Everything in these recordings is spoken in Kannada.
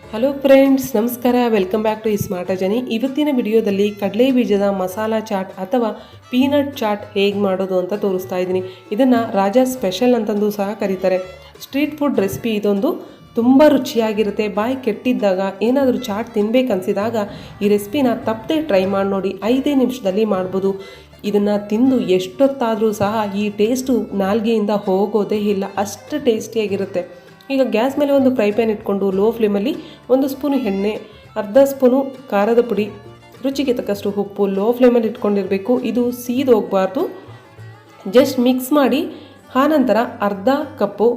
ಹಲೋ ಫ್ರೆಂಡ್ಸ್, ನಮಸ್ಕಾರ. Welcome back to ismartrajani. ಇವತ್ತಿನ ವಿಡಿಯೋದಲ್ಲಿ ಕಡಲೆ ಬೀಜದ ಮಸಾಲಾ ಚಾಟ್ ಅಥವಾ ಪೀನಟ್ ಚಾಟ್ ಹೇಗೆ ಮಾಡೋದು ಅಂತ ತೋರಿಸ್ತಾ ಇದ್ದೀನಿ. ಇದನ್ನು ರಾಜಾ ಸ್ಪೆಷಲ್ ಅಂತಂದು ಸಹ ಕರೀತಾರೆ. ಸ್ಟ್ರೀಟ್ ಫುಡ್ ರೆಸಿಪಿ ಇದೊಂದು. ತುಂಬ ರುಚಿಯಾಗಿರುತ್ತೆ. ಬಾಯಿ ಕೆಟ್ಟಿದ್ದಾಗ ಏನಾದರೂ ಚಾಟ್ ತಿನ್ನಬೇಕನ್ಸಿದಾಗ ಈ ರೆಸಿಪಿನ ತಪ್ಪದೆ ಟ್ರೈ ಮಾಡಿ ನೋಡಿ. 5 ನಿಮಿಷದಲ್ಲಿ ಮಾಡ್ಬೋದು. ಇದನ್ನು ತಿಂದು ಎಷ್ಟೊತ್ತಾದರೂ ಸಹ ಈ ಟೇಸ್ಟು ನಾಲ್ಗೆಯಿಂದ ಹೋಗೋದೇ ಇಲ್ಲ, ಅಷ್ಟು ಟೇಸ್ಟಿಯಾಗಿರುತ್ತೆ. ಈಗ ಗ್ಯಾಸ್ ಮೇಲೆ ಒಂದು ಫ್ರೈ ಪ್ಯಾನ್ ಇಟ್ಕೊಂಡು ಲೋ ಫ್ಲೇಮಲ್ಲಿ 1 ಸ್ಪೂನು ಎಣ್ಣೆ, ಅರ್ಧ ಸ್ಪೂನು ಖಾರದ ಪುಡಿ, ರುಚಿಗೆ ತಕ್ಕಷ್ಟು ಉಪ್ಪು ಲೋ ಫ್ಲೇಮಲ್ಲಿ ಇಟ್ಕೊಂಡಿರಬೇಕು. ಇದು ಸೀದು ಹೋಗಬಾರ್ದು. ಜಸ್ಟ್ ಮಿಕ್ಸ್ ಮಾಡಿ ಆನಂತರ ಅರ್ಧ ಕಪ್ಪು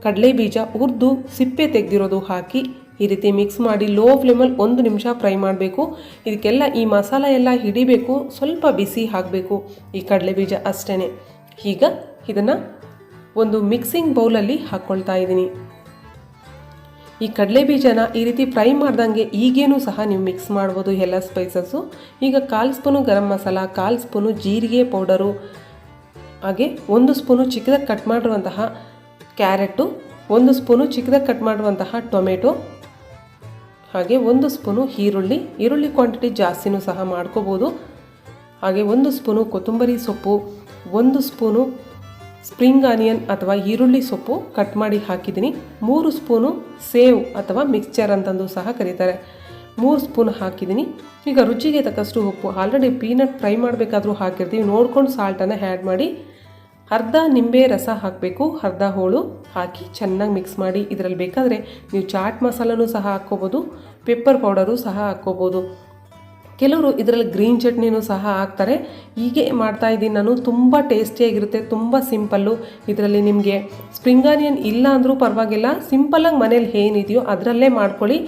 ಕಡಲೆ ಬೀಜ ಹುರಿದು ಸಿಪ್ಪೆ ತೆಗೆದಿರೋದು ಹಾಕಿ ಈ ರೀತಿ ಮಿಕ್ಸ್ ಮಾಡಿ ಲೋ ಫ್ಲೇಮಲ್ಲಿ 1 ನಿಮಿಷ ಫ್ರೈ ಮಾಡಬೇಕು. ಇದಕ್ಕೆಲ್ಲ ಈ ಮಸಾಲ ಎಲ್ಲ ಹಿಡಿಬೇಕು. ಸ್ವಲ್ಪ ಬಿಸಿ ಹಾಕಬೇಕು ಈ ಕಡಲೆ ಬೀಜ ಅಷ್ಟೇ. ಈಗ ಇದನ್ನು ಒಂದು ಮಿಕ್ಸಿಂಗ್ ಬೌಲಲ್ಲಿ ಹಾಕ್ಕೊಳ್ತಾ ಇದ್ದೀನಿ. ಈ ಕಡಲೆ ಬೀಜನ ಈ ರೀತಿ ಫ್ರೈ ಮಾಡ್ದಂಗೆ ಈಗೇನು ಸಹ ನೀವು ಮಿಕ್ಸ್ ಮಾಡ್ಬೋದು ಎಲ್ಲ ಸ್ಪೈಸಸ್ಸು. ಈಗ 1/4 ಸ್ಪೂನು ಗರಂ ಮಸಾಲ, 1/4 ಸ್ಪೂನು ಜೀರಿಗೆ ಪೌಡರು, ಹಾಗೆ 1 ಸ್ಪೂನು ಚಿಕ್ಕದಾಗಿ ಕಟ್ ಮಾಡಿರುವಂತಹ ಕ್ಯಾರೆಟು, 1 ಸ್ಪೂನು ಚಿಕ್ಕದಾಗಿ ಕಟ್ ಮಾಡಿರುವಂತಹ ಟೊಮೆಟೊ, ಹಾಗೆ 1 ಸ್ಪೂನು ಈರುಳ್ಳಿ ಕ್ವಾಂಟಿಟಿ ಜಾಸ್ತಿನೂ ಸಹ ಮಾಡ್ಕೋಬೋದು. ಹಾಗೆ 1 ಸ್ಪೂನು ಕೊತ್ತಂಬರಿ ಸೊಪ್ಪು, 1 ಸ್ಪೂನು ಸ್ಪ್ರಿಂಗ್ ಆನಿಯನ್ ಅಥವಾ ಈರುಳ್ಳಿ ಸೊಪ್ಪು ಕಟ್ ಮಾಡಿ ಹಾಕಿದ್ದೀನಿ. 3 ಸ್ಪೂನು ಸೇವ್ ಅಥವಾ ಮಿಕ್ಸ್ಚರ್ ಅಂತಂದು ಸಹ ಕರೀತಾರೆ, 3 ಸ್ಪೂನ್ ಹಾಕಿದ್ದೀನಿ. ಈಗ ರುಚಿಗೆ ತಕ್ಕಷ್ಟು ಉಪ್ಪು, ಆಲ್ರೆಡಿ ಪೀನಟ್ ಫ್ರೈ ಮಾಡಬೇಕಾದ್ರೂ ಹಾಕಿರ್ತೀವಿ, ನೋಡ್ಕೊಂಡು ಸಾಲ್ಟನ್ನು ಆ್ಯಡ್ ಮಾಡಿ. ಅರ್ಧ ನಿಂಬೆ ರಸ ಹಾಕಬೇಕು, ಅರ್ಧ ಹೋಳು ಹಾಕಿ ಚೆನ್ನಾಗಿ ಮಿಕ್ಸ್ ಮಾಡಿ. ಇದರಲ್ಲಿ ಬೇಕಾದರೆ ನೀವು ಚಾಟ್ ಮಸಾಲನೂ ಸಹ ಹಾಕ್ಕೋಬೋದು, ಪೆಪ್ಪರ್ ಪೌಡರು ಸಹ ಹಾಕ್ಕೋಬೋದು. ಕೆಲವರು ಇದರಲ್ಲಿ ಗ್ರೀನ್ ಚಟ್ನಿನೂ ಸಹ ಹಾಕ್ತಾರೆ. ಹೀಗೆ ಮಾಡ್ತಾಯಿದ್ದೀನಿ ನಾನು. ತುಂಬ ಟೇಸ್ಟಿಯಾಗಿರುತ್ತೆ, ತುಂಬ ಸಿಂಪಲ್ಲು. ಇದರಲ್ಲಿ ನಿಮಗೆ ಸ್ಪ್ರಿಂಗ್ ಆನಿಯನ್ ಇಲ್ಲ ಅಂದರೂ ಪರವಾಗಿಲ್ಲ, ಸಿಂಪಲ್ಲಾಗಿ ಮನೇಲಿ ಏನಿದೆಯೋ ಅದರಲ್ಲೇ ಮಾಡ್ಕೊಳ್ಳಿ.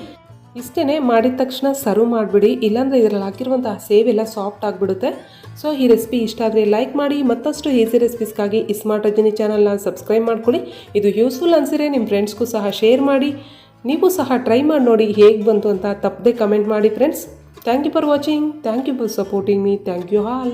ಇಷ್ಟೇ, ಮಾಡಿದ ತಕ್ಷಣ ಸರ್ವ್ ಮಾಡಿಬಿಡಿ, ಇಲ್ಲಾಂದರೆ ಇದರಲ್ಲಿ ಹಾಕಿರುವಂತಹ ಸೇವೆಲ್ಲ ಸಾಫ್ಟ್ ಆಗಿಬಿಡುತ್ತೆ. ಸೊ ಈ ರೆಸಿಪಿ ಇಷ್ಟ ಆದರೆ ಲೈಕ್ ಮಾಡಿ. ಮತ್ತಷ್ಟು ಈಸಿ ರೆಸಿಪೀಸ್ಗಾಗಿ ismartrajani ಚಾನಲ್ನ ಸಬ್ಸ್ಕ್ರೈಬ್ ಮಾಡ್ಕೊಳ್ಳಿ. ಇದು ಯೂಸ್ಫುಲ್ ಅನಿಸಿದ್ರೆ ನಿಮ್ಮ ಫ್ರೆಂಡ್ಸ್ಗೂ ಸಹ ಶೇರ್ ಮಾಡಿ. ನೀವು ಸಹ ಟ್ರೈ ಮಾಡಿ ನೋಡಿ ಹೇಗೆ ಬಂತು ಅಂತ ತಪ್ಪದೆ ಕಮೆಂಟ್ ಮಾಡಿ friends. Thank you for watching. Thank you for supporting me. Thank you all.